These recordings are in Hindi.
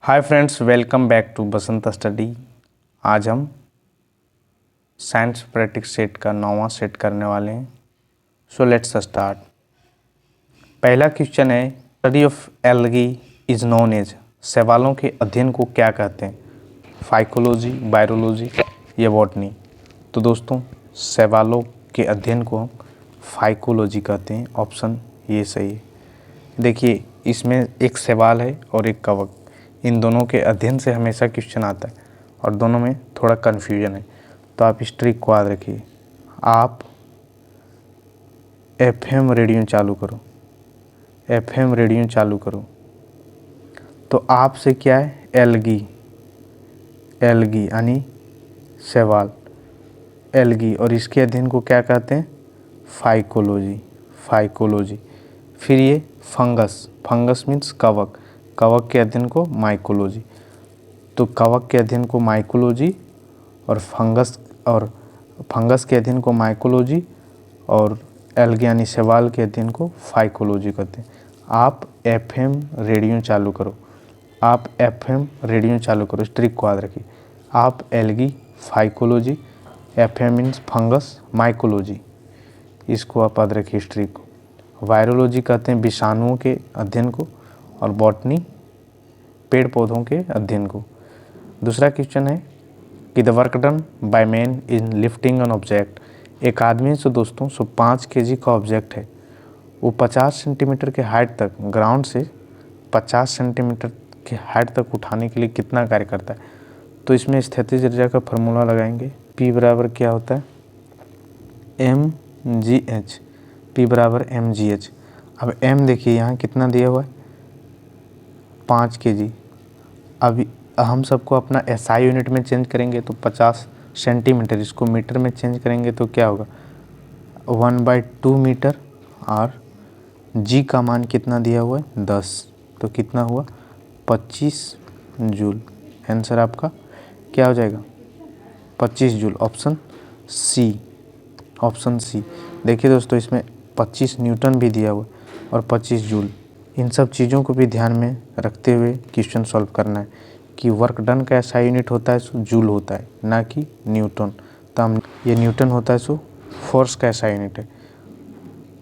Hi friends, welcome back to Basant study. आज हम साइंस प्रैक्टिस सेट का 9वां सेट करने वाले हैं। So let's start. पहला क्वेश्चन है, study of algae is known as. शैवालों के अध्ययन को क्या कहते हैं? फाइकोलॉजी, बायोलॉजी या बॉटनी? तो दोस्तों, शैवालों के अध्ययन को हम फाइकोलॉजी कहते हैं। ऑप्शन ये सही है। देखिए, इसमें एक शैवाल है और एक कवक, इन दोनों के अध्ययन से हमेशा क्वेश्चन आता है और दोनों में थोड़ा कन्फ्यूजन है, तो आप इस ट्रिक को याद रखिए। आप एफएम रेडियो चालू करो, एफएम रेडियो चालू करो, तो आपसे क्या है? एल्गी, एल्गी यानी शैवाल, एल्गी, और इसके अध्ययन को क्या कहते हैं? Phycology, phycology. फिर ये फंगस, फंगस मीन्स कवक, कवक के अध्ययन को माइकोलॉजी। तो कवक के अध्ययन को माइकोलॉजी और फंगस के अध्ययन को माइकोलॉजी और एल्गी यानी शैवाल के अध्ययन को फाइकोलॉजी कहते हैं। आप एफएम रेडियो चालू करो, आप एफएम रेडियो चालू करो, इस ट्रिक को याद रखिए। आप algae phycology, FM means fungus mycology, इसको आप याद रखिए, इस ट्रिक को। वायरोलॉजी कहते हैं विषाणुओं के अध्ययन को और बॉटनी पेड़ पौधों के अध्ययन को। दूसरा क्वेश्चन है कि the work done by man in lifting an object. एक आदमी से दोस्तों 5 kg का ऑब्जेक्ट है, वो 50 सेंटीमीटर के हाइट तक, ग्राउंड से 50 सेंटीमीटर के हाइट तक उठाने के लिए कितना कार्य करता है? तो इसमें स्थितिज ऊर्जा का फार्मूला लगाएंगे। P बराबर क्या होता है? mgh, P बराबर mgh। अब m देखिए यहाँ कितना दिया हुआ है? 5 kg। अब हम सबको अपना SI यूनिट में चेंज करेंगे तो 50 सेंटीमीटर, इसको मीटर में चेंज करेंगे तो क्या होगा? 1/2 मीटर। और G का मान कितना दिया हुआ है? 10, तो कितना हुआ? 25 जूल। आंसर आपका क्या हो जाएगा? 25 joule. Option C, option C. देखिए दोस्तों, इसमें 25 न्यूटन भी दिया हुआ है और 25 जूल। इन सब चीज़ों को भी ध्यान में रखते हुए क्वेश्चन सॉल्व करना है कि वर्क डन का ऐसा यूनिट होता है सो जूल होता है, ना कि न्यूटन। तो हम ये न्यूटन होता है सो फोर्स का ऐसा यूनिट है,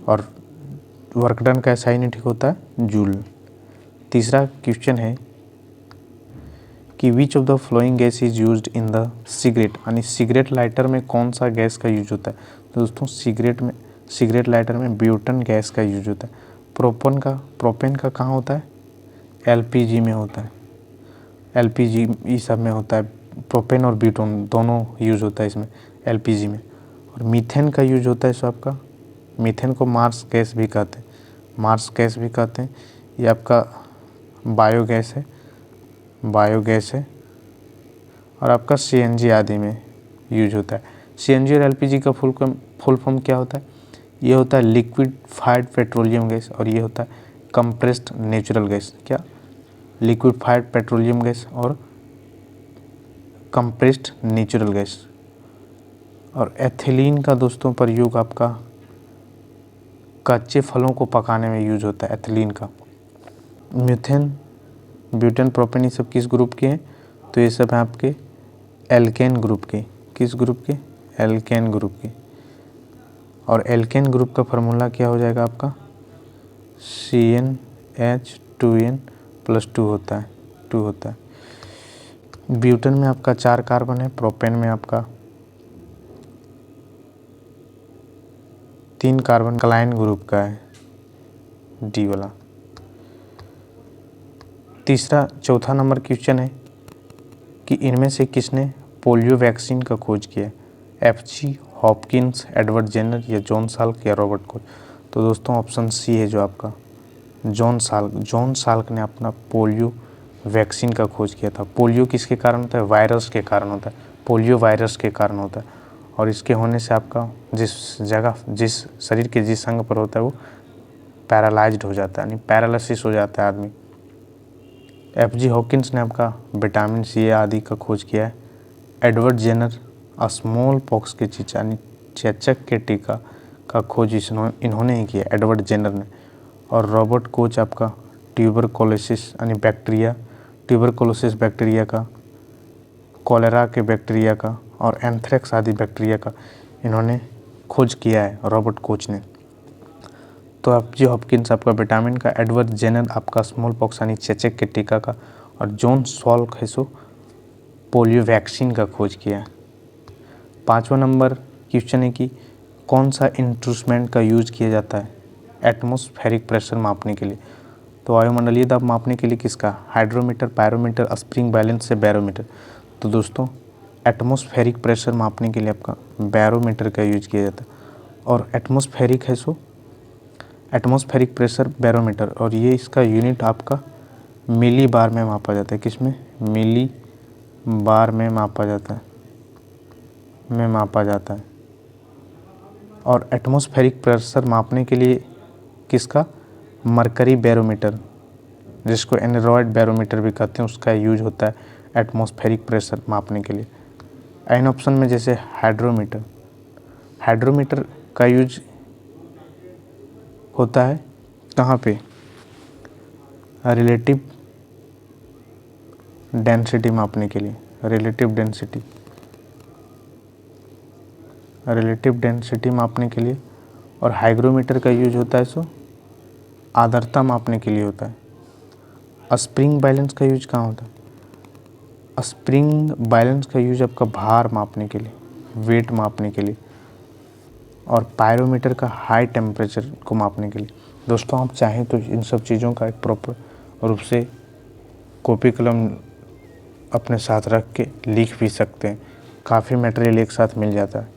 और वर्क डन का ऐसा यूनिट होता है जूल। तीसरा क्वेश्चन है कि which of the flowing gas is used in the cigarette, यानी सिगरेट लाइटर में कौन सा गैस का यूज होता है? तो दोस्तों, सिगरेट लाइटर में ब्यूटन गैस का यूज होता है। प्रोपेन का कहाँ होता है? एलपीजी में होता है, एलपीजी ये सब में होता है। प्रोपेन और ब्यूटोन दोनों यूज होता है इसमें, एलपीजी में। और मीथेन का यूज होता है सो आपका, मीथेन को मार्स गैस भी कहते हैं, मार्स गैस भी कहते हैं। ये आपका बायोगैस है, बायोगैस है। और आपका सीएनजी आदि में यूज होता है। सीएनजी और एलपीजी का फुल फॉर्म क्या होता है? ये होता है लिक्विफाइड पेट्रोलियम गैस, और ये होता है कंप्रेस्ड नेचुरल गैस। क्या? लिक्विफाइड पेट्रोलियम गैस और कंप्रेस्ड नेचुरल गैस। और एथिलीन का दोस्तों प्रयोग आपका कच्चे फलों को पकाने में यूज होता है, एथिलीन का। मीथेन, ब्यूटेन, प्रोपेन ये सब किस ग्रुप के हैं? तो ये सब हैं आपके एल्केन ग्रुप के। किस ग्रुप के? एल्केन ग्रुप के। और एल्केन ग्रुप का फार्मूला क्या हो जाएगा आपका? CnH2n+2 होता है, 2 होता है। ब्यूटेन में आपका 4 कार्बन है, प्रोपेन में आपका 3 कार्बन, क्लाइन ग्रुप का है, डी वाला। चौथा नंबर क्वेश्चन है कि इनमें से किसने पोलियो वैक्सीन का खोज किया? FG हॉपकिंस, एडवर्ड जेनर या जॉन साल्क या रॉबर्ट कोच? तो दोस्तों, ऑप्शन सी है जो आपका जॉन साल्क ने अपना पोलियो वैक्सीन का खोज किया था। पोलियो किसके कारण होता है? वायरस के कारण होता है, पोलियो वायरस के कारण होता है। और इसके होने से आपका जिस शरीर के जिस अंग पर होता है वो पैरालाइज्ड हो जाता है, यानी पैरालिसिस हो जाता है आदमी। FG हॉकिंस ने आपका विटामिन C आदि का खोज किया है। एडवर्ड जेनर स्मॉल पॉक्स के चेचक के टीका का खोज इन्होंने ही किया, एडवर्ड जेनर ने। और रॉबर्ट कोच आपका ट्यूबरकुलोसिस यानी बैक्टीरिया ट्यूबरकुलोसिस बैक्टीरिया का, कॉलेरा के बैक्टीरिया का और एंथ्रेक्स आदि बैक्टीरिया का इन्होंने खोज किया है रॉबर्ट कोच ने। तो अब जो हॉपकिंस आपका विटामिन का, एडवर्ड जेनर आपका स्मॉल पॉक्स यानी चेचक के टीका का और जॉन सॉल्क है सो पोलियो वैक्सीन का खोज किया है। 5वां नंबर क्वेश्चन है कि कौन सा इंस्ट्रूमेंट का यूज किया जाता है एटमॉस्फेरिक प्रेशर मापने के लिए। तो वायुमंडलीय दाब मापने के लिए किसका, हाइड्रोमीटर, पायरोमीटर, स्प्रिंग बैलेंस से बैरोमीटर। तो दोस्तों एटमॉस्फेरिक प्रेशर मापने के लिए आपका बैरोमीटर का यूज किया जाता है। और एटमॉस्फेरिक है सो एटमॉस्फेरिक प्रेशर बैरोमीटर, और ये इसका यूनिट आपका मिली बार में मापा जाता है। किसमें, मिली बार में मापा जाता है। और एटमॉस्फेरिक प्रेशर मापने के लिए किसका, मरकरी बैरोमीटर, जिसको एनेरॉयड बैरोमीटर भी कहते हैं, उसका यूज होता है एटमॉस्फेरिक प्रेशर मापने के लिए। एन ऑप्शन में जैसे हाइड्रोमीटर का यूज होता है कहाँ पे, रिलेटिव डेंसिटी मापने के लिए, रिलेटिव डेंसिटी मापने के लिए। और हाइग्रोमीटर का यूज होता है सो आर्द्रता मापने के लिए होता है। स्प्रिंग बैलेंस का यूज कहाँ होता है, स्प्रिंग बैलेंस का यूज आपका भार मापने के लिए, वेट मापने के लिए। और पायरोमीटर का हाई टेम्परेचर को मापने के लिए। दोस्तों आप चाहें तो इन सब चीज़ों का एक प्रॉपर रूप से कॉपी कलम अपने साथ रख के लिख भी सकते हैं। काफ़ी मटेरियल एक साथ मिल जाता है,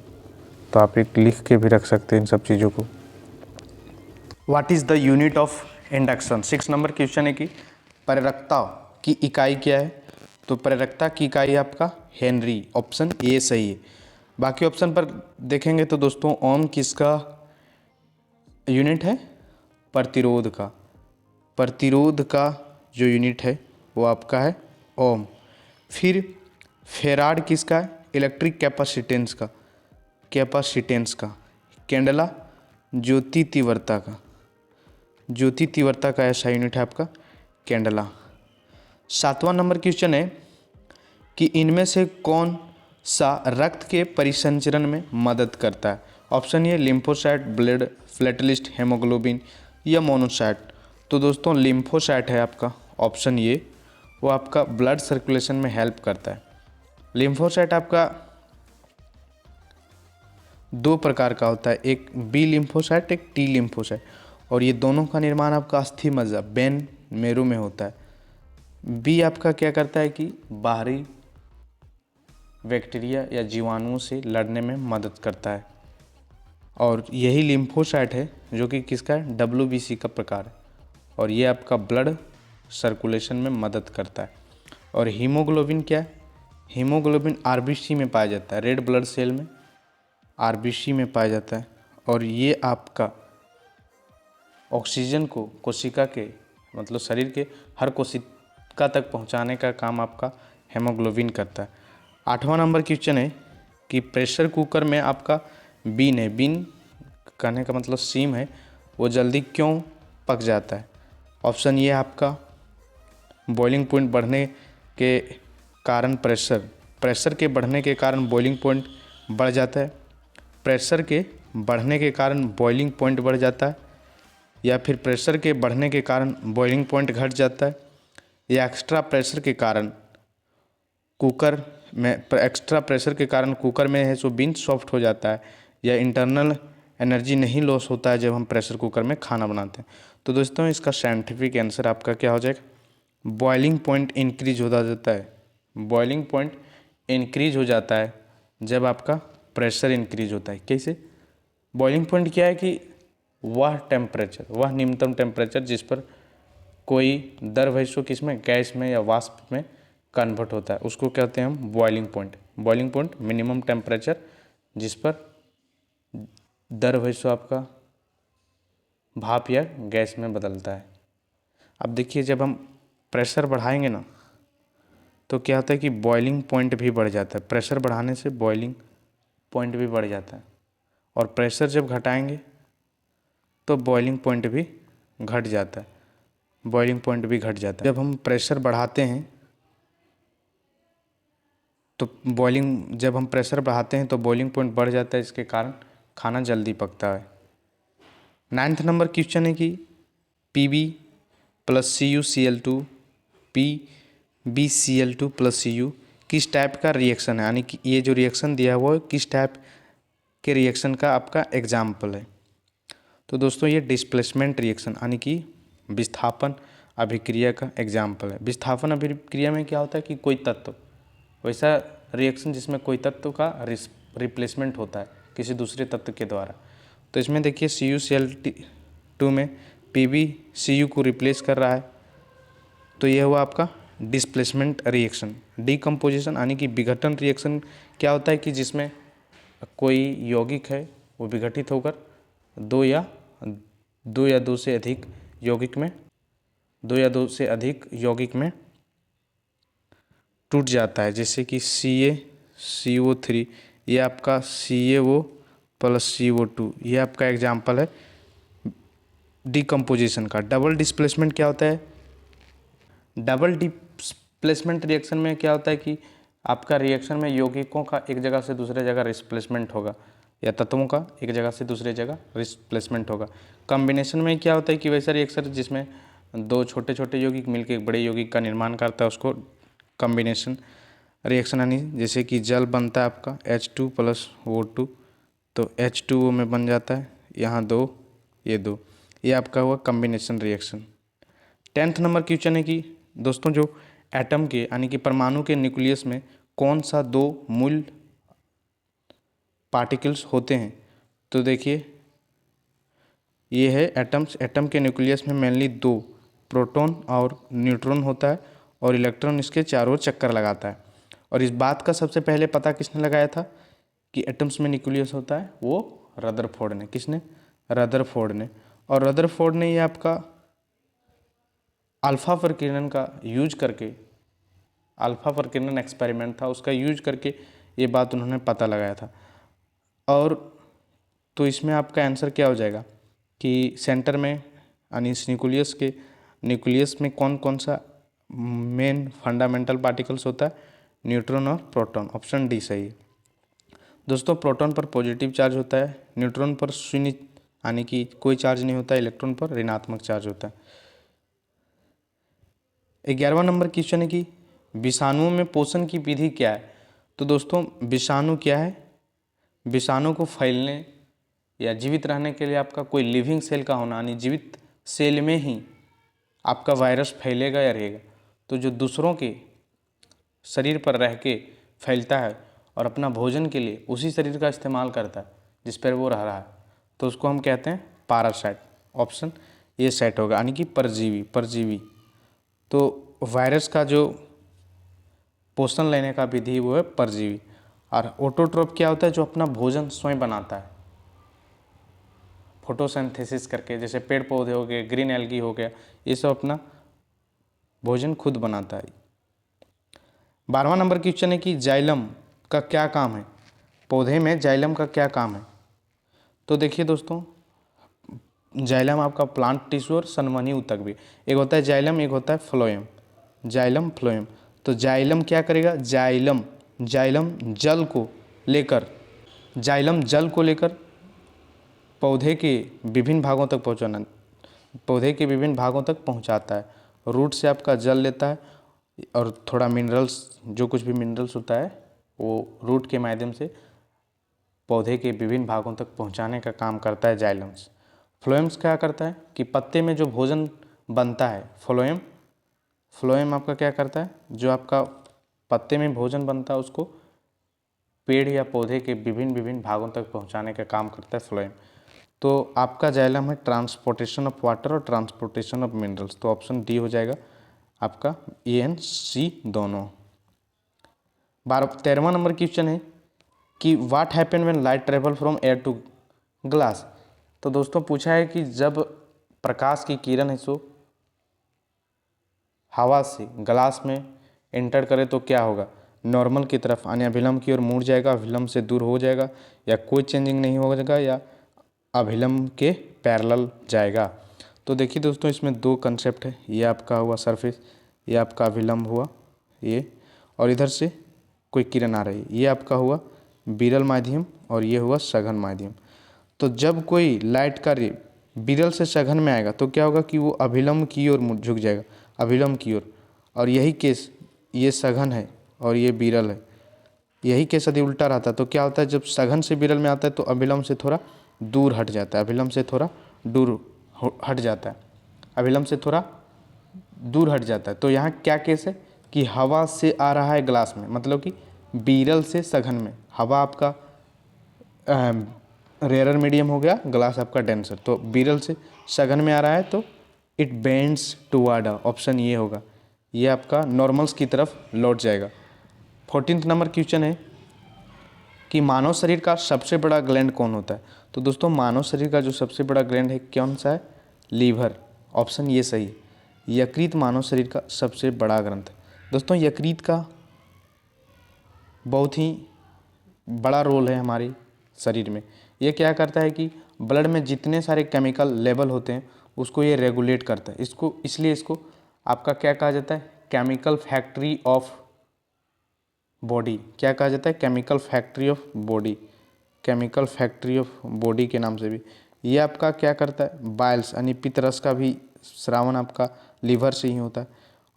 तो आप एक लिख के भी रख सकते हैं इन सब चीज़ों को। What is the unit of induction. 6 number question है कि प्रेरकता की इकाई क्या है। तो प्रेरकता की इकाई आपका हेनरी, ऑप्शन ए सही है। बाकी ऑप्शन पर देखेंगे तो दोस्तों ओम किसका यूनिट है, प्रतिरोध का जो यूनिट है वो आपका है ओम। फिर फेराड किसका है, इलेक्ट्रिक कैपेसिटेंस का। कैंडला ज्योति तीव्रता का ऐसा यूनिट है आपका कैंडला। 7वां नंबर क्वेश्चन है कि इनमें से कौन सा रक्त के परिसंचरण में मदद करता है। Option A lymphocyte, blood platelets, haemoglobin या मोनोसाइट। तो दोस्तों लिम्फोसाइट है आपका ऑप्शन ए, वो आपका ब्लड सर्कुलेशन में हेल्प करता है। लिम्फोसाइट आपका 2 प्रकार का होता है, एक बी लिम्फोसाइट, एक टी लिम्फोसाइट। और ये दोनों का निर्माण आपका अस्थि मज्जा बेन मेरो में होता है। बी आपका क्या करता है कि बाहरी बैक्टीरिया या जीवाणुओं से लड़ने में मदद करता है। और यही लिम्फोसाइट है जो कि किसका है, WBC का प्रकार है, और ये आपका ब्लड सर्कुलेशन में मदद करता है। और हीमोग्लोबिन क्या है, हीमोग्लोबिन RBC में पाया जाता है, रेड ब्लड सेल में RBC में पाया जाता है। और ये आपका ऑक्सीजन को कोशिका के मतलब शरीर के हर कोशिका तक पहुंचाने का काम आपका हेमोग्लोबिन करता है। 8वां नंबर क्वेश्चन है कि प्रेशर कुकर में आपका बीन कहने का मतलब सीम है, वो जल्दी क्यों पक जाता है। ऑप्शन ये आपका बॉइलिंग पॉइंट बढ़ने के कारण प्रेशर के बढ़ने के कारण बॉइलिंग पॉइंट बढ़ जाता है, प्रेशर के बढ़ने के कारण बॉइलिंग पॉइंट बढ़ जाता है, या फिर प्रेशर के बढ़ने के कारण बॉइलिंग पॉइंट घट जाता है, या एक्स्ट्रा प्रेशर के कारण कुकर में है सो बीन सॉफ्ट हो जाता है, या इंटरनल एनर्जी नहीं लॉस होता है जब हम प्रेशर कुकर में खाना बनाते हैं। तो दोस्तों इसका साइंटिफिक आंसर आपका क्या हो जाएगा, बॉइलिंग पॉइंट इंक्रीज होता जाता है। बॉइलिंग पॉइंट इंक्रीज हो जाता है जब आपका प्रेशर इंक्रीज होता है। कैसे, बॉइलिंग पॉइंट क्या है कि वह न्यूनतम टेम्परेचर जिस पर कोई द्रव किसमें, गैस में या वाष्प में कन्वर्ट होता है, उसको कहते हैं हम बॉइलिंग पॉइंट मिनिमम टेम्परेचर जिस पर द्रव आपका भाप या गैस में बदलता है। अब देखिए जब हम प्रेशर बढ़ाएंगे ना तो क्या होता है कि बॉइलिंग पॉइंट भी बढ़ जाता है, प्रेशर बढ़ाने से बॉइलिंग पॉइंट भी बढ़ जाता है। और प्रेशर जब घटाएंगे तो बॉइलिंग पॉइंट भी घट जाता है। जब हम प्रेशर बढ़ाते हैं तो बॉइलिंग, जब हम प्रेशर बढ़ाते हैं तो बॉइलिंग पॉइंट बढ़ जाता है, इसके कारण खाना जल्दी पकता है। 9th नंबर क्वेश्चन है कि Pb plus CuCl2 PbCl2 plus Cu किस टाइप का रिएक्शन है, यानी कि ये जो रिएक्शन दिया हुआ है किस टाइप के रिएक्शन का आपका एग्जाम्पल है। तो दोस्तों ये डिस्प्लेसमेंट रिएक्शन यानी कि विस्थापन अभिक्रिया का एग्जाम्पल है। विस्थापन अभिक्रिया में क्या होता है कि कोई तत्व, वैसा रिएक्शन जिसमें कोई तत्व का रिप्लेसमेंट होता है किसी दूसरे तत्व के द्वारा। तो इसमें देखिए CuCl2 में PbCu को रिप्लेस कर रहा है, तो यह हुआ आपका डिस्प्लेसमेंट रिएक्शन। डीकम्पोजिशन यानी कि विघटन रिएक्शन क्या होता है कि जिसमें कोई यौगिक है वो विघटित होकर दो या दो से अधिक यौगिक में टूट जाता है, जैसे कि CaCO3, ये आपका CaO प्लस CO2, ये आपका एग्जाम्पल है डीकम्पोजिशन का। डबल डिस्प्लेसमेंट क्या होता है? डबल डिस्प्लेसमेंट रिएक्शन में क्या होता है कि आपका रिएक्शन में यौगिकों का एक जगह से दूसरे जगह रिप्लेसमेंट होगा या तत्वों का एक जगह से दूसरे जगह रिप्लेसमेंट होगा। कॉम्बिनेशन में क्या होता है कि वैसा रिएक्शन जिसमें दो छोटे छोटे यौगिक मिलकर एक बड़े यौगिक का निर्माण करता है उसको कॉम्बिनेशन रिएक्शन, यानी जैसे कि जल बनता है आपका H2 प्लस O2, तो H2O में बन जाता है यहाँ दो, ये आपका हुआ combination reaction. 10th number question है कि दोस्तों जो एटम के यानी कि परमाणु के न्यूक्लियस में कौन सा दो मूल पार्टिकल्स होते हैं? तो देखिए ये है एटम के न्यूक्लियस में मेनली दो, प्रोटॉन और न्यूट्रॉन होता है और इलेक्ट्रॉन इसके चारों ओर चक्कर लगाता है। और इस बात का सबसे पहले पता किसने लगाया था कि एटम्स में न्यूक्लियस होता है? वो रदरफोर्ड ने। किसने? रदरफोर्ड ने। और रदरफोर्ड ने ये आपका अल्फा प्रकीर्णन का यूज करके, अल्फा प्रकीर्णन एक्सपेरिमेंट था उसका यूज करके ये बात उन्होंने पता लगाया था। और तो इसमें आपका आंसर क्या हो जाएगा कि सेंटर में यानी इस न्यूक्लियस में कौन कौन सा मेन फंडामेंटल पार्टिकल्स होता है? न्यूट्रॉन और प्रोटॉन। ऑप्शन डी सही है। दोस्तों प्रोटॉन पर पॉजिटिव चार्ज होता है, न्यूट्रॉन पर शून्य यानी कि कोई चार्ज नहीं होता है, इलेक्ट्रॉन पर ऋणात्मक चार्ज होता है। 11वां नंबर क्वेश्चन है कि विषाणुओं में पोषण की विधि क्या है? तो दोस्तों विषाणु क्या है? विषाणु को फैलने या जीवित रहने के लिए आपका कोई लिविंग सेल का होना, यानी जीवित सेल में ही आपका वायरस फैलेगा या रहेगा। तो जो दूसरों के शरीर पर रह के फैलता है और अपना भोजन के लिए उसी शरीर का इस्तेमाल करता है जिस पर वो रह रहा है, तो उसको हम कहते हैं पैरासाइट। ऑप्शन ये सेट होगा, यानी कि परजीवी। तो वायरस का जो पोषण लेने का विधि वो है परजीवी। और ऑटोट्रोफ क्या होता है? जो अपना भोजन स्वयं बनाता है फोटोसिंथेसिस करके, जैसे पेड़ पौधे हो गए, ग्रीन एल्गी हो गया, ये सब अपना भोजन खुद बनाता है। 12वां नंबर क्वेश्चन है कि जाइलम का क्या काम है? पौधे में जाइलम का क्या काम है? तो देखिए दोस्तों जाइलम आपका प्लांट टिश्यू और सनवनी ऊतक भी, एक होता है जाइलम, एक होता है फ्लोएम। Xylem phloem. तो जाइलम क्या करेगा? जाइलम जल को लेकर पौधे के विभिन्न भागों तक पहुंचाता है। रूट से आपका जल लेता है और थोड़ा मिनरल्स, जो कुछ भी मिनरल्स होता है वो रूट के माध्यम से पौधे के विभिन्न भागों तक पहुंचाने का काम करता है जाइलम्स। फ्लोएम्स क्या करता है कि पत्ते में जो भोजन बनता है, फ्लोएम आपका क्या करता है? जो आपका पत्ते में भोजन बनता है उसको पेड़ या पौधे के विभिन्न भागों तक पहुंचाने का काम करता है फ्लोएम। तो आपका जाइलम है ट्रांसपोर्टेशन ऑफ वाटर और ट्रांसपोर्टेशन ऑफ मिनरल्स। तो ऑप्शन डी हो जाएगा आपका A&C दोनों। 13वां नंबर क्वेश्चन है कि what happen when light travel from air to glass. तो दोस्तों पूछा है कि जब प्रकाश की किरण है सो हवा से ग्लास में एंटर करे तो क्या होगा? नॉर्मल की तरफ यानी अभिलंब की ओर मुड़ जाएगा, अभिलंब से दूर हो जाएगा, या कोई चेंजिंग नहीं होगा, या अभिलंब के पैरेलल जाएगा। तो देखिए दोस्तों इसमें दो कंसेप्ट है, ये आपका हुआ सरफेस, ये आपका अभिलंब हुआ ये, और इधर से कोई किरण आ रही है, ये आपका हुआ विरल माध्यम और ये हुआ सघन माध्यम। तो जब कोई लाइट का रे विरल से सघन में आएगा तो क्या होगा कि वो अभिलंब की ओर झुक जाएगा, अभिलंब की ओर। और यही केस, ये सघन है और ये विरल है, यही केस यदि उल्टा रहता तो क्या होता है, जब सघन से विरल में आता है तो अभिलंब से थोड़ा दूर हट जाता है, अभिलंब से थोड़ा दूर हट जाता है, अभिलंब से थोड़ा दूर हट जाता है। तो यहाँ क्या केस है कि हवा से आ रहा है ग्लास में, मतलब कि विरल से सघन में। हवा आपका रेयर मीडियम हो गया, ग्लास आपका डेंसर। तो विरल से सघन में आ रहा है तो इट बेंड्स टुवर्ड, ऑप्शन ये होगा, ये आपका नॉर्मल्स की तरफ लौट जाएगा। 14 नंबर क्वेश्चन है कि मानव शरीर का सबसे बड़ा ग्लैंड कौन होता है। तो दोस्तों मानव शरीर का जो सबसे बड़ा ग्लैंड है कौन सा है, लीवर, ऑप्शन ये सही है। यकृत मानव शरीर का सबसे बड़ा ग्रंथ है। दोस्तों यकृत का बहुत ही बड़ा रोल है हमारे शरीर में। ये क्या करता है कि ब्लड में जितने सारे केमिकल लेवल होते हैं उसको ये रेगुलेट करता है। इसको इसलिए इसको आपका क्या कहा जाता है, केमिकल फैक्ट्री ऑफ बॉडी। क्या कहा जाता है, chemical factory of body, chemical factory of body के नाम से भी। ये आपका क्या करता है, बाइल्स यानी पित्तरस का भी स्रावन आपका लीवर से ही होता है।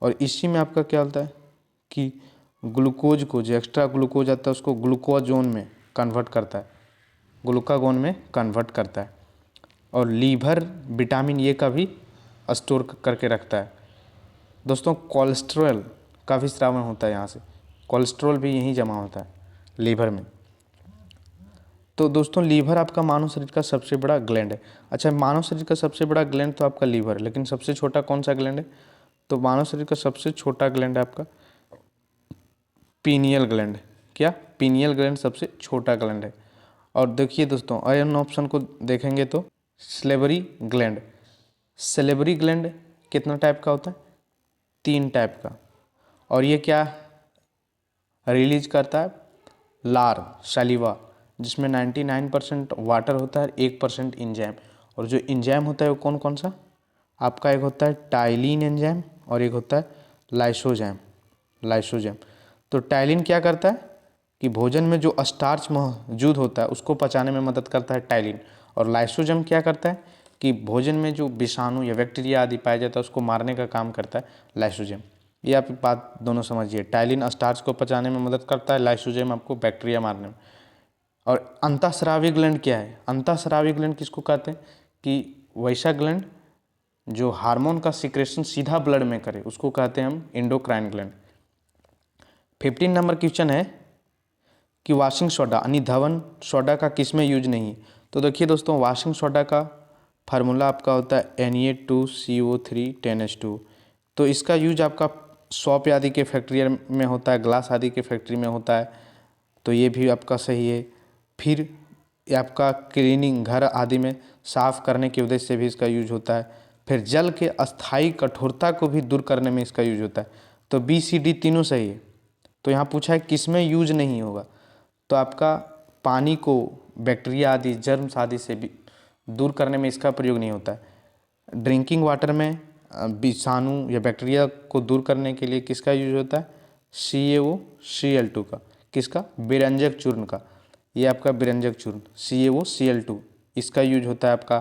और इसी में आपका क्या होता है कि ग्लूकोज को, जो एक्स्ट्रा ग्लूकोज आता है उसको ग्लूकोजोन में कन्वर्ट करता है, ग्लूकागोन में कन्वर्ट करता है। और लीवर विटामिन ए का भी स्टोर करके रखता है। दोस्तों कोलेस्ट्रॉल का भी स्रावन होता है यहाँ से, कोलेस्ट्रॉल भी यहीं जमा होता है लीवर में। तो दोस्तों लीवर आपका मानव शरीर का सबसे बड़ा ग्लैंड है। अच्छा, मानव शरीर का सबसे बड़ा ग्लैंड तो आपका लीवर है, लेकिन सबसे छोटा कौन सा ग्लैंड है, तो मानव शरीर का सबसे छोटा ग्लैंड है आपका पीनियल ग्लैंड। क्या, पीनियल ग्लैंड सबसे छोटा ग्लैंड है। और देखिए दोस्तों अयन ऑप्शन को देखेंगे तो सलेवरी ग्लैंड, सलेवरी ग्लैंड कितना टाइप का होता है, 3 टाइप का। और ये क्या रिलीज करता है, लार सलीवा, जिसमें 99% वाटर होता है, 1% इंजाइम। और जो इंजाइम होता है वो कौन कौन सा, आपका एक होता है टाइलिन एंजाइम और एक होता है लाइसोजाइम, लाइसोजाइम। तो टाइलिन क्या करता है कि भोजन में जो स्टार्च मौजूद होता है उसको पचाने में मदद करता है टाइलिन। और लाइसोजाइम क्या करता है कि भोजन में जो विषाणु या बैक्टीरिया आदि पाया जाता है उसको मारने का काम करता है लाइसोजाइम। ये आप बात दोनों समझिए, टाइलिन स्टार्च को पचाने में मदद करता है, लाइसोजाइम आपको बैक्टीरिया मारने में। और अंतःस्रावी ग्लैंड क्या है, अंतःस्रावी ग्लैंड किसको कहते हैं कि वैसा ग्लैंड जो हार्मोन का सिक्रेशन सीधा ब्लड में करे उसको कहते हैं हम एंडोक्राइन ग्लैंड। 15 नंबर क्वेश्चन है कि वाशिंग सोडा यानी धवन सोडा का किस में यूज नहीं। तो देखिए दोस्तों वाशिंग सोडा का फार्मूला आपका होता है Na2CO3 10H2। तो इसका यूज आपका सॉप आदि के फैक्ट्री में होता है, ग्लास आदि के फैक्ट्री में होता है, तो ये भी आपका सही है। फिर ये आपका क्लीनिंग घर आदि में साफ करने के उद्देश्य से भी इसका यूज होता है। फिर जल के अस्थायी कठोरता को भी दूर करने में इसका यूज होता है। तो BCD तीनों सही है। तो यहाँ पूछा है किस में यूज नहीं होगा, तो आपका पानी को बैक्टीरिया आदि जर्म्स आदि से भी दूर करने में इसका प्रयोग नहीं होता है। ड्रिंकिंग वाटर में विषाणु या बैक्टीरिया को दूर करने के लिए किसका यूज होता है, CaOCl2 का, किसका, विरंजक चूर्ण का। ये आपका विरंजक चूर्ण CaOCl2, इसका यूज होता है आपका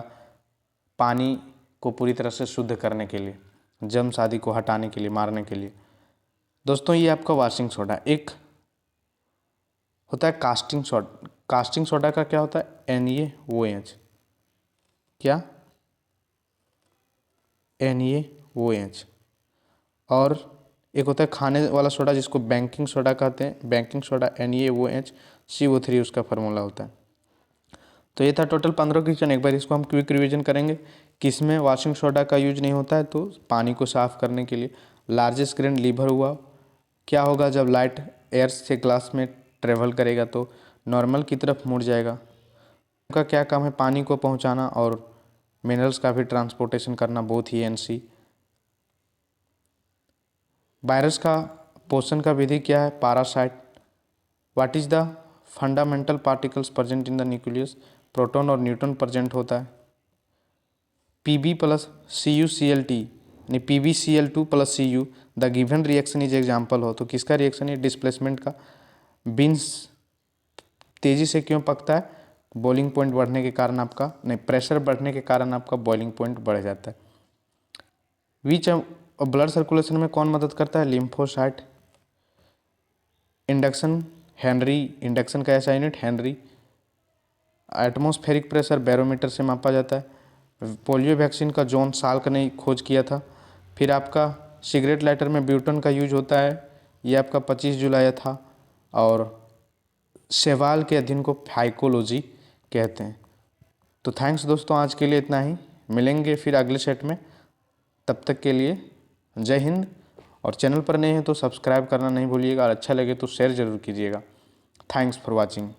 पानी को पूरी तरह से शुद्ध करने के लिए, जर्म्स आदि को हटाने के लिए, मारने के लिए। दोस्तों ये आपका वाशिंग सोडा। एक होता है कास्टिंग सोडा। कास्टिंग सोडा का क्या होता है, NaOH, क्या, NaOH। और एक होता है खाने वाला सोडा जिसको बेकिंग सोडा कहते हैं, बेकिंग सोडा NaOH CO3 उसका फार्मूला होता है। तो ये था टोटल 15 क्वेश्चन। एक बार इसको हम क्विक रिवीजन करेंगे। किसमें वाशिंग सोडा का यूज नहीं होता है, तो पानी को साफ करने के लिए। लार्जेस्ट ग्लैंड लीवर हुआ, क्या होगा जब लाइट एयर से ग्लास में ट्रेवल करेगा तो नॉर्मल की तरफ मुड़ जाएगा। उनका क्या काम है, पानी को पहुंचाना और मिनरल्स का भी ट्रांसपोर्टेशन करना, बोथ ही NC। वायरस का पोषण का विधि क्या है, parasite. What is the fundamental particles present in the nucleus, proton और न्यूट्रॉन प्रेजेंट होता है। Pb प्लस CuCl यानी PbCl2 plus Cu the given reaction is example हो, तो किसका रिएक्शन है, डिस्प्लेसमेंट का। बीन्स तेज़ी से क्यों पकता है? बॉइलिंग पॉइंट बढ़ने के कारण आपका प्रेशर बढ़ने के कारण आपका बॉइलिंग पॉइंट बढ़ जाता है। विच ब्लड सर्कुलेशन में कौन मदद करता है? लिम्फोसाइट। इंडक्शन हेनरी, इंडक्शन का ऐसा unit Henry. Atmospheric pressure barometer से मापा जाता है। पोलियो वैक्सीन का जॉन साल्क ने खोज किया था। फिर आपका सिगरेट लाइटर में ब्यूटन का यूज होता है, ये आपका 25 जुलाई था। और सेवाल के अध्ययन को फाइकोलॉजी कहते हैं। तो थैंक्स दोस्तों, आज के लिए इतना ही। मिलेंगे फिर अगले सेट में, तब तक के लिए जय हिंद। और चैनल पर नए हैं तो सब्सक्राइब करना नहीं भूलिएगा, और अच्छा लगे तो शेयर ज़रूर कीजिएगा। Thanks for watching.